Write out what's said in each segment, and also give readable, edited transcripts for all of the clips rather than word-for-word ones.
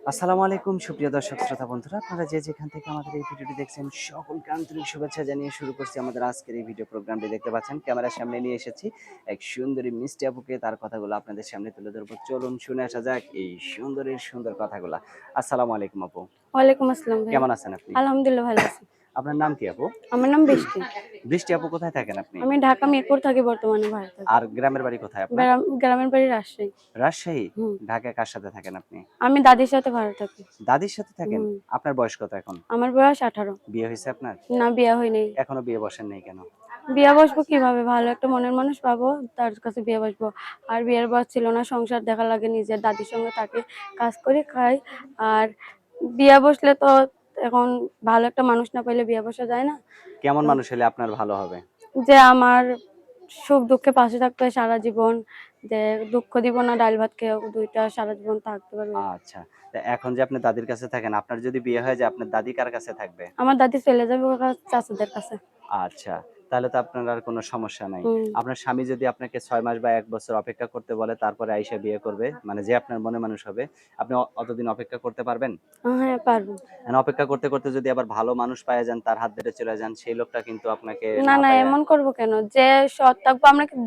আসসালামু আলাইকুম সুপ্রিয় দর্শক শ্রোতা বন্ধুরা, আপনারা যে যেখান থেকে আমাদের এই ভিডিওটি দেখছেন সকলকে আন্তরিক শুভেচ্ছা জানিয়ে শুরু করছি আমাদের আজকের এই ভিডিও প্রোগ্রামটি। দেখতে পাচ্ছেন ক্যামেরার সামনে নিয়ে এসেছি এক সুন্দরী মিষ্টি আপুকে, তার কথাগুলো আপনাদের সামনে তুলে ধরবো। চলুন শুনে আসা যাক এই সুন্দরীর সুন্দর কথাগুলা। আসসালামু আলাইকুম আপু, ওয়ালাইকুম আসসালাম ভাইয়া। কেমন আছেন আপনি? আলহামদুলিল্লাহ ভালো আছি। আপনার নাম কি আপু? আমার নাম বৃষ্টি। বৃষ্টি আপু, কোথায় থাকেন আপনি? আমি ঢাকা মিরপুর থাকি, বর্তমানে ভাড়া থাকি। আর গ্রামের বাড়ি কোথায় আপনার? গ্রামের বাড়ি রাজশাহী। রাজশাহী। হুম। ঢাকায় কার সাথে থাকেন আপনি? আমি দাদির সাথে ভাড়া থাকি। দাদির সাথে থাকেন। হুম। আপনার বয়স কত এখন? আমার বয়স 18। বিয়ে হয়েছে আপনার? না, বিয়ে হয়নি। এখনো বিয়ে বসেন নাই কেন? বিয়ে বসবো কিভাবে? ভালো একটা মনের মানুষ পাবো, তার কাছে বিয়ে বসবো। আর বিয়ের বয়স ছিল না, সংসার দেখা লাগে, নিজের দাদির সঙ্গে থাকি, কাজ করি, খাই। আর বিয়ে বসলে তো এখন ভালো একটা মানুষ না পাইলে বিয়ে বসা যায় না। কেমন তো মানুষ হলে আপনার ভালো হবে? যে আমার সুখ দুঃখে পাশে থাকতে হয় সারা জীবন, যে দুঃখ দিব না, ডাল ভাত খেয়ে দুইটা সারা জীবন থাকতে পারবে। আচ্ছা। তা এখন যে আপনি দাদির কাছে থাকেন, আপনার যদি বিয়ে হয়ে যায় আপনার দাদি কার কাছে থাকবে? আমার দাদি চলে যাবে ওর চাচাদের কাছে। আচ্ছা, তাহলে তো আপনার আর কোনো সমস্যা নাই। হুম। আপনার স্বামী যদি আপনাকে ৬ মাস বা ১ বছর অপেক্ষা করতে বলে তারপরে আইসা বিয়ে করবে, মানে যে আপনার মনের মানুষ হবে, আপনি অতদিন অপেক্ষা করতে পারবেন? হ্যাঁ, পারবো। অপেক্ষা করতে, করতে যদি আবার ভালো মানুষ পাইয়া যান, তার হাত ধরে চলে যান, সেই লোকটা কিন্তু আপনাকে না না না, পাইয়া। এমন করবো কেন? যে সৎ থাকবো, আমরা কি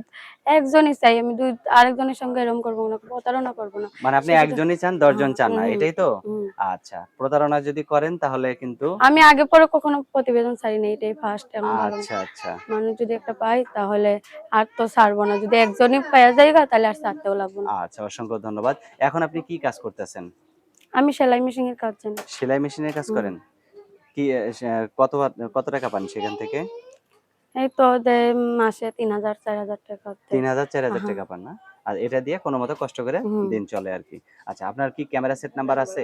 একজনই চাই? আমি আরেকজনের সঙ্গে এরকম করবো না, প্রতারণা করবো না। মানে আপনি সে যদি একজনই চান, ১০ জন চান না, হুম এটাই তো? হুম। আচ্ছা, প্রতারণা যদি করেন তাহলে কিন্তু। আমি আগে পরে কখনো প্রতিবেদন ছাড়িনি, এটাই ফার্স্ট। এখন ভালো আচ্ছা, আচ্ছা। মানুষ যদি একটা পাই তাহলে আর তো ছাড়বো না। যদি একজনই পাওয়া যায় তাহলে আর ছাড়তেও লাগবো না। আচ্ছা, অসংখ্য ধন্যবাদ। এখন আপনি কি কাজ করতেছেন? আমি সেলাই মেশিনের কাজ জানি। সেলাই মেশিনের কাজ হুম। করেন? কি কত টাকা পান সেখান থেকে? এই তো মাসে ৩,০০০ ৪,০০০ টাকা দেয়। ৩,০০০ ৪,০০০ হ্যাঁ। টাকা পান না? আর এটা দিয়ে কোনমতে কষ্ট করে হুম। দিন চলে আরকি। আচ্ছা, আপনার কি ক্যামেরা সেট নাম্বার আছে?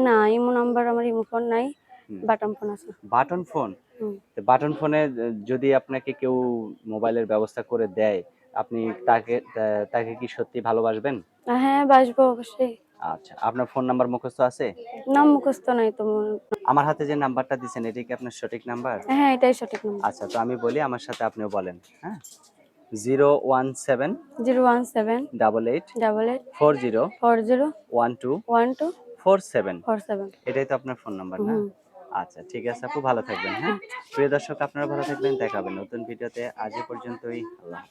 না, ইমো নাম্বার, আমার ইমো ফোন নাই, হুম। বাটন ফোন আছে। Button phone? হুম। তো বাটন ফোনে যদি আপনাকে কেউ মোবাইলের ব্যবস্থা করে দেয়, আপনি তাকে কি সত্যি ভালোবাসবেন? হ্যাঁ, বাসবো অবশ্যই। আচ্ছা, আপনার ফোন নাম্বার মুখস্থ আছে? নাম মুখস্থ নাই তো আমার হাতে যে নাম্বারটা দিছেন এটাই কি আপনার সঠিক নাম্বার? হ্যাঁ, এটাই সঠিক নাম্বার। আচ্ছা, তো আমি বলি, আমার সাথে আপনিও বলেন, হ্যাঁ? 017 017 88 88 40 40 12 12 47। 47। এটাই তো আপনার ফোন নাম্বার না? হুম। আচ্ছা, ঠিক আছে আপু, ভালো থাকবেন, হ্যাঁ? প্রিয় দর্শক, আপনারা ভালো থাকবেন। দেখা হবে নতুন ভিডিওতে। আজ এ পর্যন্তই। আল্লাহ হাফেজ।